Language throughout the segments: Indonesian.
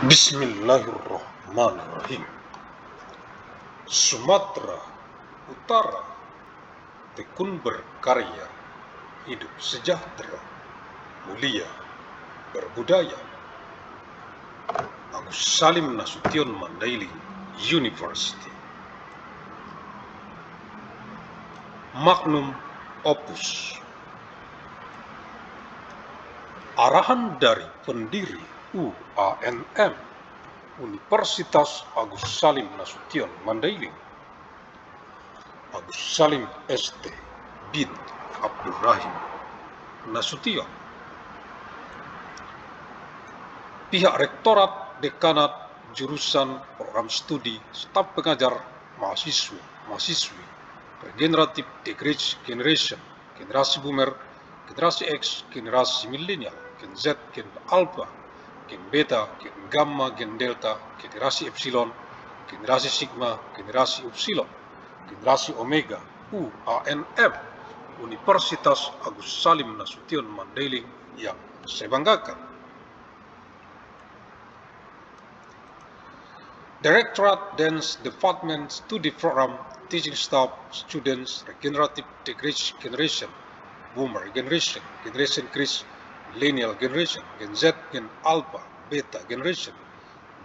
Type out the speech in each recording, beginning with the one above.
Bismillahirrahmanirrahim. Sumatera Utara tekun berkarya, hidup sejahtera, mulia, berbudaya. Agus Salim Nasution Mandailing University. Magnum Opus. Arahan dari pendiri UANM Universitas Agus Salim Nasution Mandailing, Agus Salim ST bin Abdurrahim Nasution. Pihak Rektorat, Dekanat, Jurusan, Program Studi, Staf Pengajar, Mahasiswi, Regenerative Generation, Generasi Boomer, Generasi X, Generasi Milenial, Gen Z, Gen Alpha, Gen Beta, Gen Gamma, Gen Delta, Generasi Epsilon, Generasi Sigma, Generasi Upsilon, Generasi Omega, UANM, Universitas Agus Salim Nasution Mandailing yang saya banggakan. Directorate, Dance Department, Studi Program, Teaching Staff, Students, Regenerative Generation, Boomer Generation, Generation Chris, Millennial Generation, Gen Z, Gen Alpha, Beta Generation,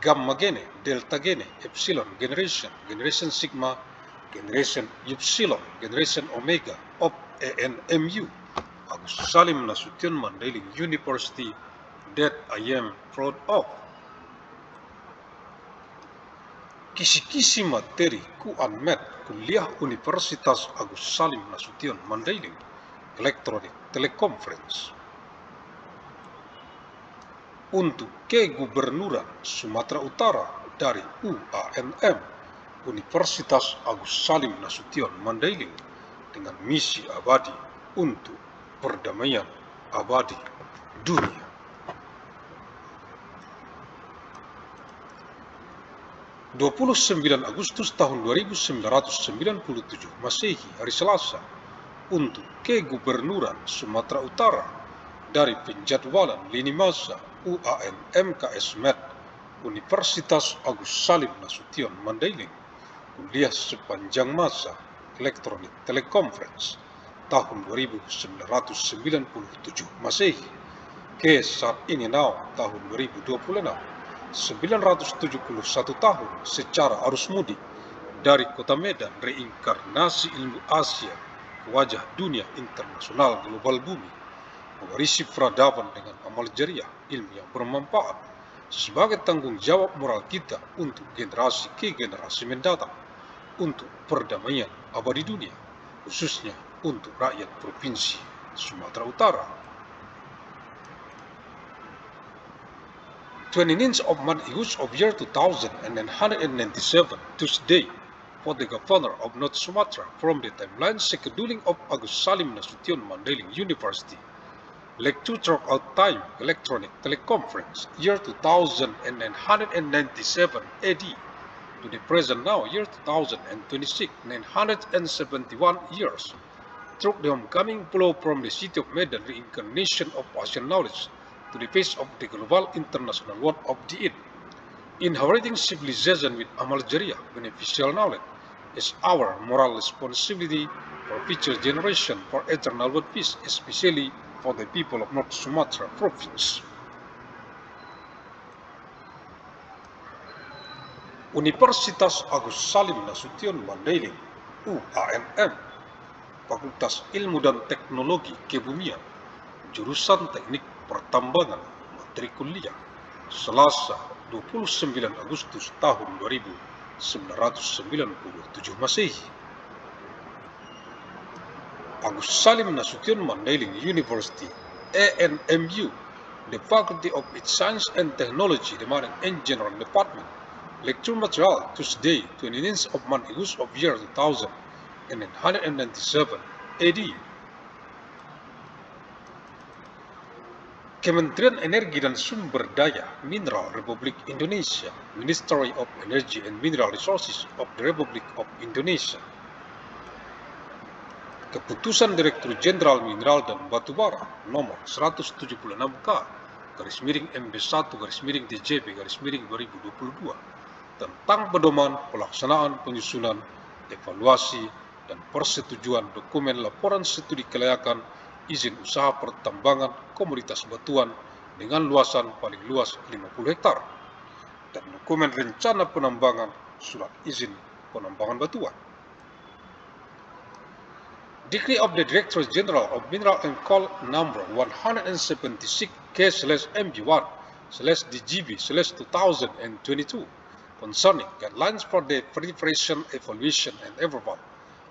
Gamma Gene, Delta Gene, Epsilon Generation, Generation Sigma, Generation Upsilon, Generation Omega of ANMU, Agus Salim Nasution Mandailing University, that I am proud of. Kisi-kisi materi Kuanmed Kuliah Universitas Agus Salim Nasution Mandailing, Electronic Teleconference. Untuk Kegubernuran Sumatera Utara dari UANM Universitas Agus Salim Nasution Mandailing dengan misi abadi untuk perdamaian abadi dunia. Agustus tahun 1997 Masehi, hari Selasa, untuk Kegubernuran Sumatera Utara dari penjadwalan lini masa UANM KS Med Universitas Agus Salim Nasution Mandailing, kuliah sepanjang masa Electronic Teleconference tahun 1997 Masehi ke saat ini tahun 2026, 971 tahun secara arus mudik dari kota Medan, reinkarnasi ilmu Asia ke wajah dunia internasional global bumi, mewarisi peradaban dengan amal jariah, ilmu yang bermanfaat sebagai tanggung jawab moral kita untuk generasi ke generasi mendatang, untuk perdamaian abadi dunia, khususnya untuk rakyat Provinsi Sumatera Utara. 29th of August of year 2197, Tuesday, for the Governor of North Sumatra from the timeline scheduling of Agus Salim Nasution Mandailing University. Lecture throughout time, Electronic Teleconference, year 2997 AD, to the present now, year 2026, 971 years, through the homecoming flow from the city of Medan, reincarnation of Asian knowledge, to the face of the global international world of the Eid. Inheriting civilization with amal jariah, beneficial knowledge, is our moral responsibility for future generation, for eternal world peace, especially for the people of North Sumatra Province. Universitas Agus Salim Nasution Mandailing, UANM, Fakultas Ilmu dan Teknologi Kebumian, Jurusan Teknik Pertambangan, matrikuliah, Selasa 29 Agustus tahun 1997 Masehi. Agus Salim Nasution Mandailing University, ANMU, the Faculty of Science and Technology, the Marine Engineering Department. Lecture material, Tuesday, 29th of August of year 1997 AD. Kementerian Energi dan Sumber Daya Mineral Republik Indonesia, Ministry of Energy and Mineral Resources of the Republic of Indonesia. Keputusan Direktur Jenderal Mineral dan Batubara nomor 176K MB1/DJP/2022 tentang pedoman pelaksanaan penyusunan, evaluasi, dan persetujuan dokumen laporan studi kelayakan izin usaha pertambangan komoditas batuan dengan luasan paling luas 50 hektar dan dokumen rencana penambangan surat izin penambangan batuan. Decree of the Director General of Mineral and Coal number 176K/MB1/DGB/2022 concerning guidelines for the preparation, evaluation, and approval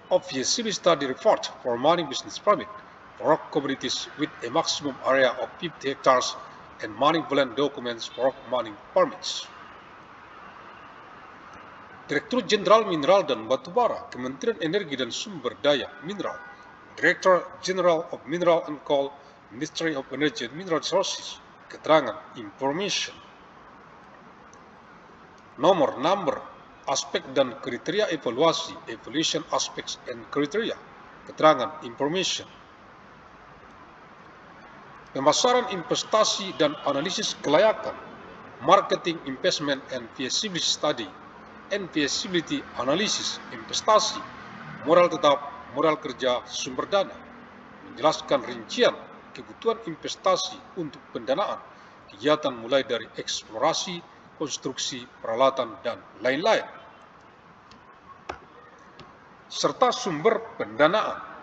of feasibility study report for mining business permit for rock communities with a maximum area of 50 hectares and mining plan documents for rock mining permits. Direktur Jenderal Mineral dan Batubara, Kementerian Energi dan Sumber Daya Mineral, Director General of Mineral and Coal, Ministry of Energy and Mineral Resources, keterangan information. Nomor, number, aspek dan kriteria evaluasi, evaluation aspects and criteria, keterangan information. Pemasaran investasi dan analisis kelayakan, marketing investment and feasibility study, and feasibility analysis investasi, modal tetap, modal kerja, sumber dana, menjelaskan rincian kebutuhan investasi untuk pendanaan kegiatan mulai dari eksplorasi, konstruksi, peralatan, dan lain-lain, serta sumber pendanaan.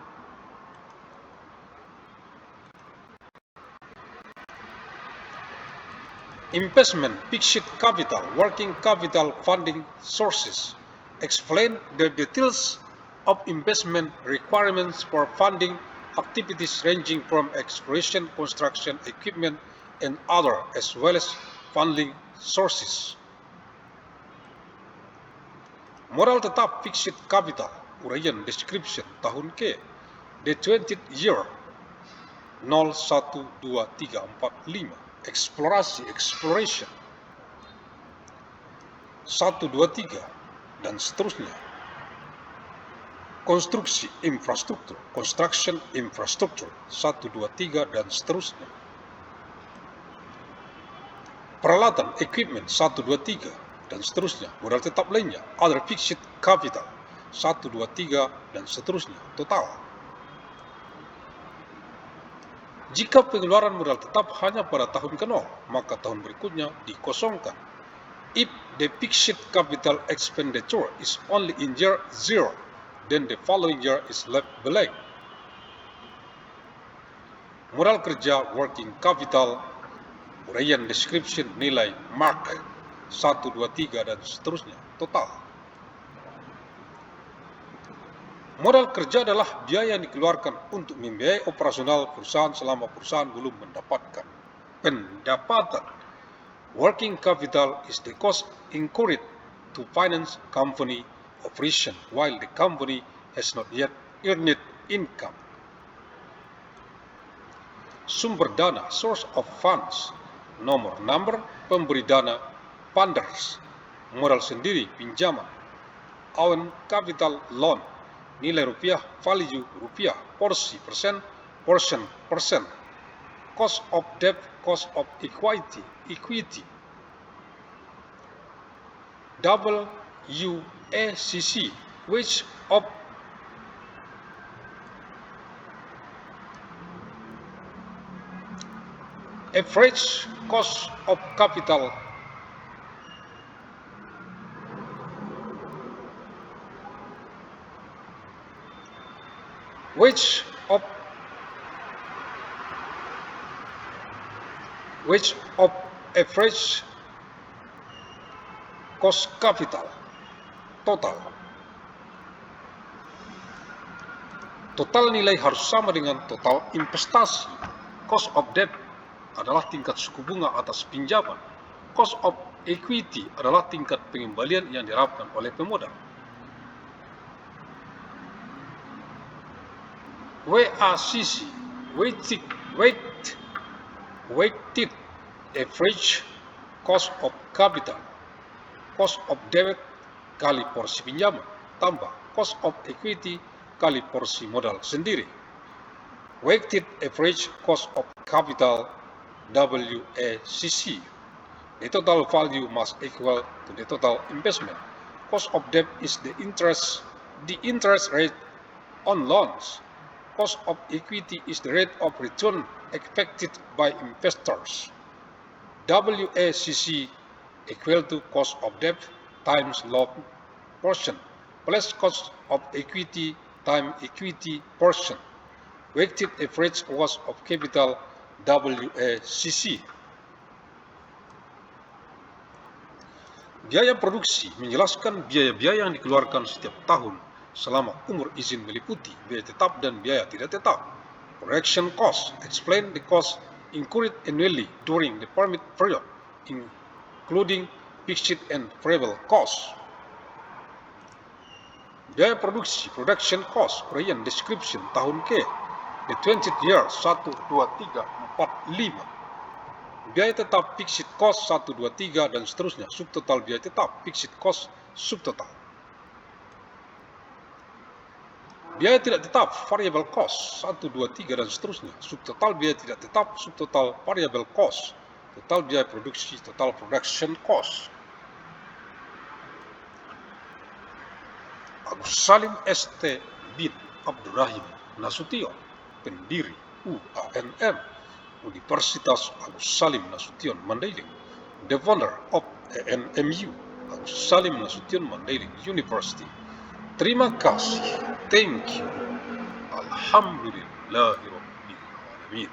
Investment, fixed capital, working capital funding sources. Explain the details of investment requirements for funding activities ranging from exploration, construction, equipment, and other, as well as funding sources. Modal tetap fixed capital, uraian description tahun ke, the 20th year 012345. Eksplorasi, exploration 1, 2, 3 dan seterusnya. Konstruksi, infrastruktur, construction infrastructure 1, 2, 3 dan seterusnya. Peralatan, equipment 1, 2, 3 dan seterusnya. Modal tetap lainnya, other fixed capital 1, 2, 3 dan seterusnya. Total. Jika pengeluaran modal tetap hanya pada tahun ke-0, maka tahun berikutnya dikosongkan. If the fixed capital expenditure is only in year 0, then the following year is left blank. Modal kerja, working capital, uraian description, nilai, mark, 1, 2, 3 dan seterusnya. Total. Modal kerja adalah biaya yang dikeluarkan untuk membiayai operasional perusahaan selama perusahaan belum mendapatkan pendapatan. Working capital is the cost incurred to finance company operation while the company has not yet earned income. Sumber dana, source of funds. Nomor, number, pemberi dana, funders, modal sendiri, pinjaman. Own capital loan, nilai rupiah, value rupiah, porsi, persen, portion, persen. Cost of debt, cost of equity, WACC, wage of average cost of capital, wage of average cost capital, total. Total nilai harus sama dengan total investasi. Cost of debt adalah tingkat suku bunga atas pinjaman. Cost of equity adalah tingkat pengembalian yang diharapkan oleh pemodal. WACC, weighted average cost of capital, cost of debt kali porsi pinjaman, tambah cost of equity kali porsi modal sendiri. Weighted average cost of capital WACC. The total value must equal to the total investment. Cost of debt is the interest rate on loans. Cost of equity is the rate of return expected by investors. WACC equal to cost of debt times loan portion plus cost of equity times equity portion. Weighted average cost of capital WACC. Biaya produksi menjelaskan biaya-biaya yang dikeluarkan setiap tahun selama umur izin meliputi biaya tetap dan biaya tidak tetap. Production cost explain the cost incurred annually during the permit period, including fixed and variable costs. Biaya produksi production cost uraian description tahun ke the 20th year 1, 2, 3, 4, 5. Biaya tetap fixed cost 1, 2, 3 dan seterusnya. Subtotal biaya tetap fixed cost subtotal. Biaya tidak tetap variable cost 1, 2, 3 dan seterusnya. Subtotal biaya tidak tetap subtotal variable cost. Total biaya produksi total production cost. Agus Salim ST bin Abdurrahim Nasution, pendiri UANM Universitas Agus Salim Nasution Mandailing, the founder of ANMU Agus Salim Nasution Mandailing University. Terima kasih. Thank you. Alhamdulillahirabbil alamin.